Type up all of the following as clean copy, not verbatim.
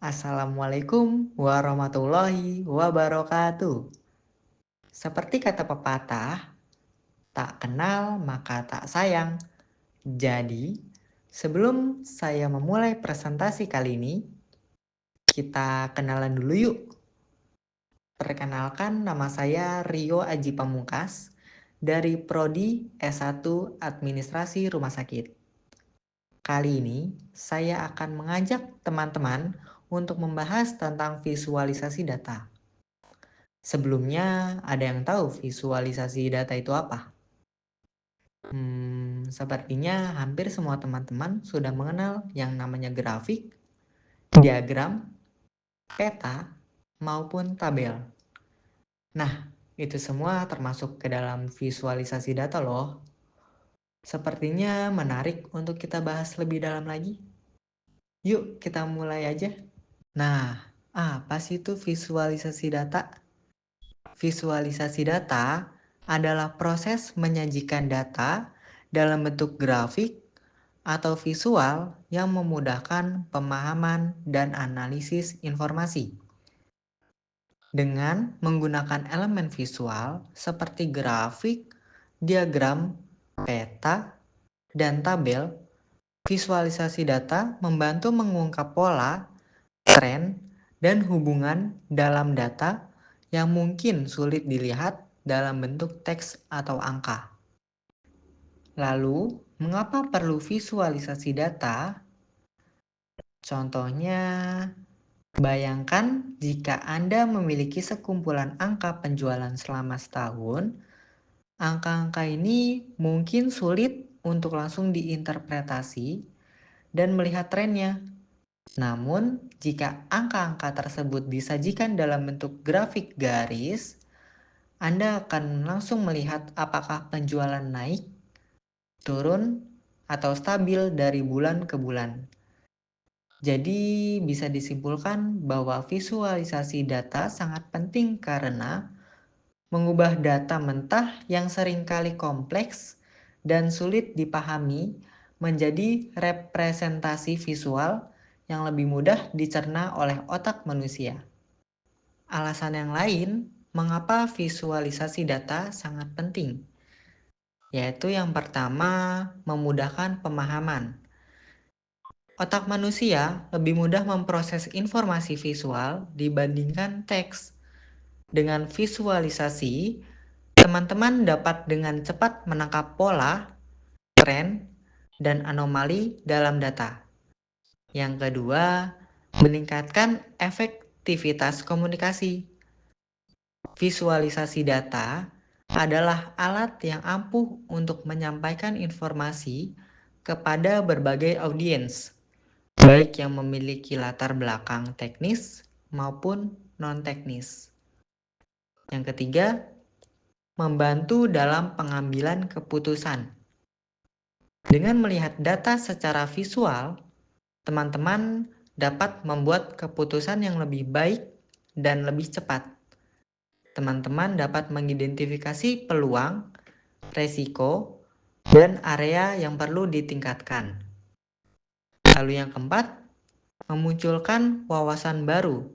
Assalamualaikum warahmatullahi wabarakatuh. Seperti kata pepatah, tak kenal maka tak sayang. Jadi, sebelum saya memulai presentasi kali ini, kita kenalan dulu yuk. Perkenalkan, nama saya Rio Aji Pamungkas dari Prodi S1 Administrasi Rumah Sakit. Kali ini, saya akan mengajak teman-teman untuk membahas tentang visualisasi data. Sebelumnya, ada yang tahu visualisasi data itu apa? Sepertinya hampir semua teman-teman sudah mengenal yang namanya grafik, diagram, peta, maupun tabel. Nah, itu semua termasuk ke dalam visualisasi data loh. Sepertinya menarik untuk kita bahas lebih dalam lagi. Yuk, kita mulai aja. Nah, apa sih itu visualisasi data? Visualisasi data adalah proses menyajikan data dalam bentuk grafik atau visual yang memudahkan pemahaman dan analisis informasi. Dengan menggunakan elemen visual seperti grafik, diagram, peta, dan tabel, visualisasi data membantu mengungkap pola, tren, dan hubungan dalam data yang mungkin sulit dilihat dalam bentuk teks atau angka. Lalu, mengapa perlu visualisasi data? Contohnya, bayangkan jika Anda memiliki sekumpulan angka penjualan selama setahun, angka-angka ini mungkin sulit untuk langsung diinterpretasi dan melihat trennya. Namun, jika angka-angka tersebut disajikan dalam bentuk grafik garis, Anda akan langsung melihat apakah penjualan naik, turun, atau stabil dari bulan ke bulan. Jadi, bisa disimpulkan bahwa visualisasi data sangat penting karena mengubah data mentah yang seringkali kompleks dan sulit dipahami menjadi representasi visual yang lebih mudah dicerna oleh otak manusia. Alasan yang lain mengapa visualisasi data sangat penting, yaitu yang pertama, memudahkan pemahaman. Otak manusia lebih mudah memproses informasi visual dibandingkan teks. Dengan visualisasi, teman-teman dapat dengan cepat menangkap pola, tren, dan anomali dalam data. Yang kedua, meningkatkan efektivitas komunikasi. Visualisasi data adalah alat yang ampuh untuk menyampaikan informasi kepada berbagai audiens, baik yang memiliki latar belakang teknis maupun non-teknis. Yang ketiga, membantu dalam pengambilan keputusan. Dengan melihat data secara visual, teman-teman dapat membuat keputusan yang lebih baik dan lebih cepat. Teman-teman dapat mengidentifikasi peluang, resiko, dan area yang perlu ditingkatkan. Lalu yang keempat, memunculkan wawasan baru.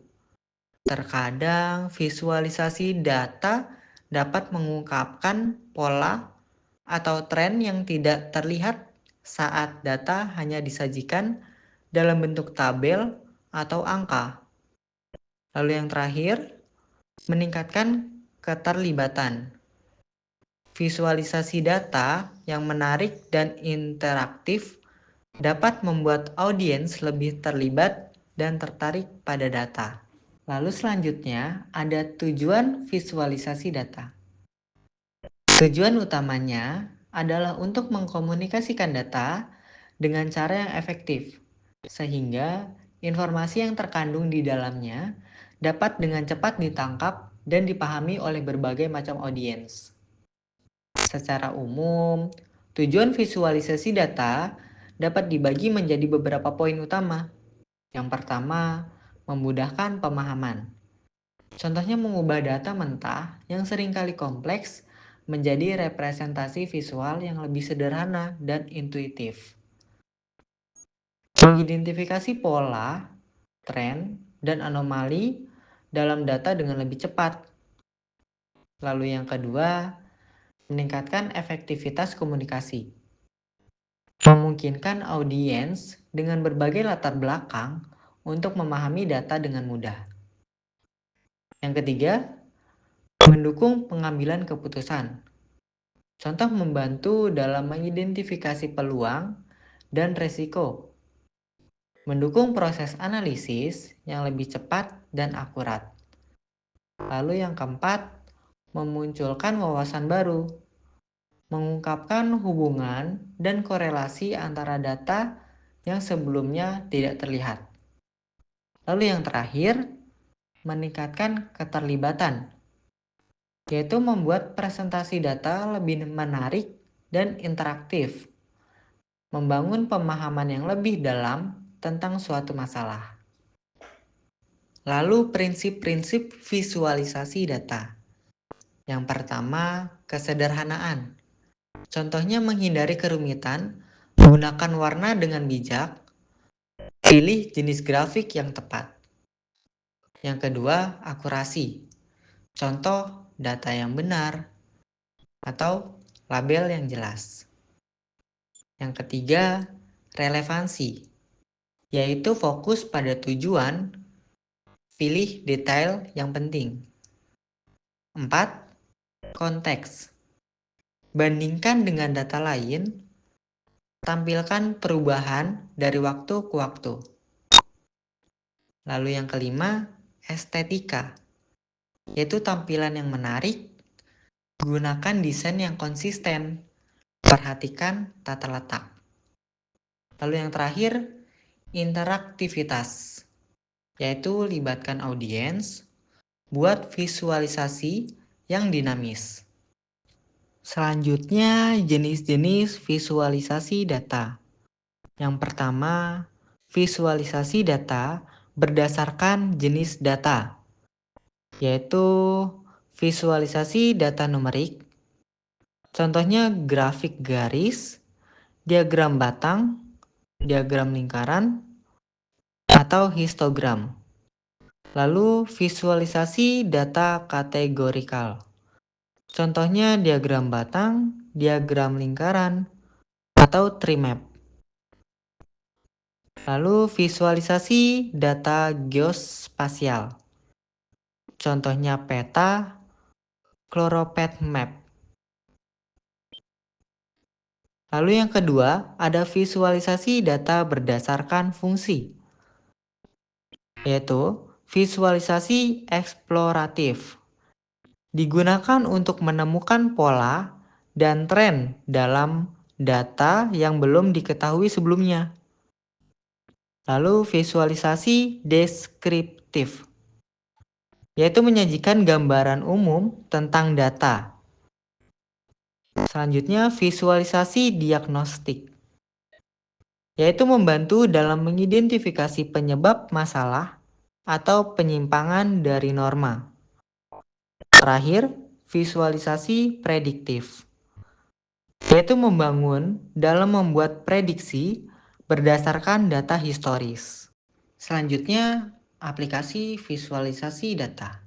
Terkadang visualisasi data dapat mengungkapkan pola atau tren yang tidak terlihat saat data hanya disajikan dalam bentuk tabel atau angka. Lalu yang terakhir, meningkatkan keterlibatan. Visualisasi data yang menarik dan interaktif dapat membuat audiens lebih terlibat dan tertarik pada data. Lalu selanjutnya ada tujuan visualisasi data. Tujuan utamanya adalah untuk mengkomunikasikan data dengan cara yang efektif, sehingga informasi yang terkandung di dalamnya dapat dengan cepat ditangkap dan dipahami oleh berbagai macam audiens. Secara umum, tujuan visualisasi data dapat dibagi menjadi beberapa poin utama. Yang pertama, memudahkan pemahaman. Contohnya mengubah data mentah yang seringkali kompleks menjadi representasi visual yang lebih sederhana dan intuitif. Mengidentifikasi pola tren, dan anomali dalam data dengan lebih cepat. Lalu yang kedua, meningkatkan efektivitas komunikasi. Memungkinkan audiens dengan berbagai latar belakang untuk memahami data dengan mudah. Yang ketiga, mendukung pengambilan keputusan. Contoh membantu dalam mengidentifikasi peluang dan resiko. Mendukung proses analisis yang lebih cepat dan akurat. Lalu yang keempat, memunculkan wawasan baru. Mengungkapkan hubungan dan korelasi antara data yang sebelumnya tidak terlihat. Lalu yang terakhir, meningkatkan keterlibatan, yaitu membuat presentasi data lebih menarik dan interaktif, membangun pemahaman yang lebih dalam tentang suatu masalah. Lalu prinsip-prinsip visualisasi data. Yang pertama, kesederhanaan. Contohnya menghindari kerumitan, gunakan warna dengan bijak, pilih jenis grafik yang tepat. Yang kedua, akurasi. Contoh, data yang benar atau label yang jelas. Yang ketiga, relevansi, yaitu fokus pada tujuan, pilih detail yang penting. 4. Konteks. Bandingkan dengan data lain, tampilkan perubahan dari waktu ke waktu. Lalu yang kelima, estetika, yaitu tampilan yang menarik, gunakan desain yang konsisten, perhatikan tata letak. Lalu yang terakhir, interaktivitas, yaitu libatkan audiens, buat visualisasi yang dinamis. Selanjutnya, jenis-jenis visualisasi data. Yang pertama, visualisasi data berdasarkan jenis data, yaitu visualisasi data numerik. Contohnya grafik garis, diagram batang, diagram lingkaran, atau histogram. Lalu visualisasi data kategorikal. Contohnya diagram batang, diagram lingkaran, atau tree map. Lalu visualisasi data geospasial. Contohnya peta, choropath map. Lalu yang kedua, ada visualisasi data berdasarkan fungsi, yaitu visualisasi eksploratif. Digunakan untuk menemukan pola dan tren dalam data yang belum diketahui sebelumnya. Lalu visualisasi deskriptif, yaitu menyajikan gambaran umum tentang data. Selanjutnya visualisasi diagnostik, yaitu membantu dalam mengidentifikasi penyebab masalah atau penyimpangan dari norma. Terakhir, visualisasi prediktif, yaitu membangun dalam membuat prediksi berdasarkan data historis. Selanjutnya, aplikasi visualisasi data.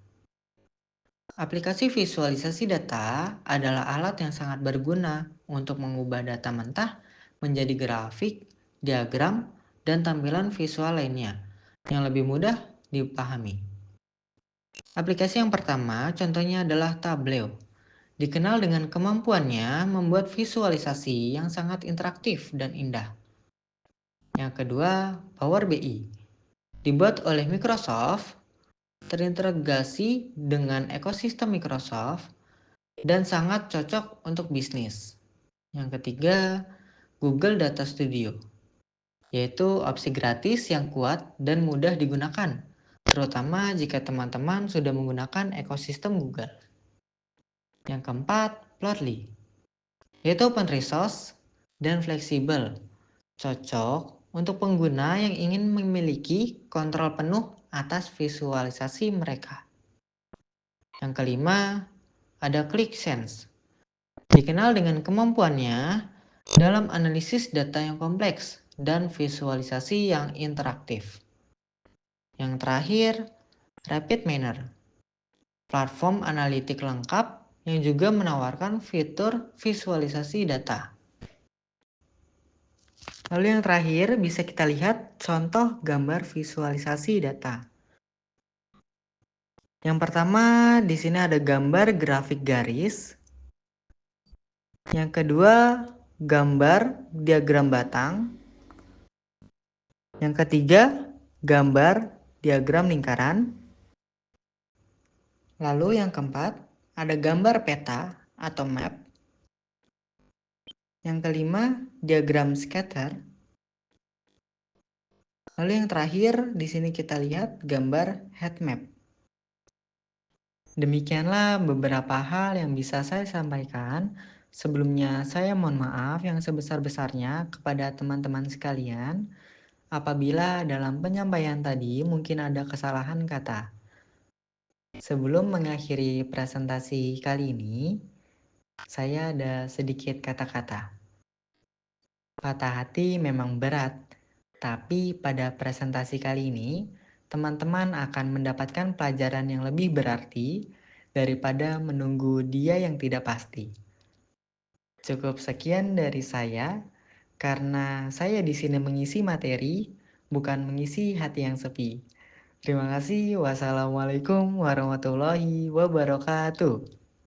Aplikasi visualisasi data adalah alat yang sangat berguna untuk mengubah data mentah menjadi grafik, diagram, dan tampilan visual lainnya yang lebih mudah dipahami. Aplikasi yang pertama contohnya adalah Tableau. Dikenal dengan kemampuannya membuat visualisasi yang sangat interaktif dan indah. Yang kedua, Power BI. Dibuat oleh Microsoft, terintegrasi dengan ekosistem Microsoft, dan sangat cocok untuk bisnis. Yang ketiga, Google Data Studio, yaitu opsi gratis yang kuat dan mudah digunakan, terutama jika teman-teman sudah menggunakan ekosistem Google. Yang keempat, Plotly, yaitu open resource dan fleksibel, cocok untuk pengguna yang ingin memiliki kontrol penuh atas visualisasi mereka. Yang kelima, ada ClickSense. Dikenal dengan kemampuannya dalam analisis data yang kompleks dan visualisasi yang interaktif. yang terakhir, RapidMiner, platform analitik lengkap yang juga menawarkan fitur visualisasi data. Lalu yang terakhir bisa kita lihat contoh gambar visualisasi data. Yang pertama di sini ada gambar grafik garis. Yang kedua gambar diagram batang. Yang ketiga gambar diagram lingkaran. Lalu yang keempat ada gambar peta atau map. Yang kelima diagram scatter. Lalu yang terakhir di sini kita lihat gambar heat map. Demikianlah beberapa hal yang bisa saya sampaikan. Sebelumnya saya mohon maaf yang sebesar-besarnya kepada teman-teman sekalian apabila dalam penyampaian tadi mungkin ada kesalahan kata. Sebelum mengakhiri presentasi kali ini, saya ada sedikit kata-kata. Patah hati memang berat, tapi pada presentasi kali ini, teman-teman akan mendapatkan pelajaran yang lebih berarti daripada menunggu dia yang tidak pasti. Cukup sekian dari saya, karena saya di sini mengisi materi, bukan mengisi hati yang sepi. Terima kasih. Wassalamualaikum warahmatullahi wabarakatuh.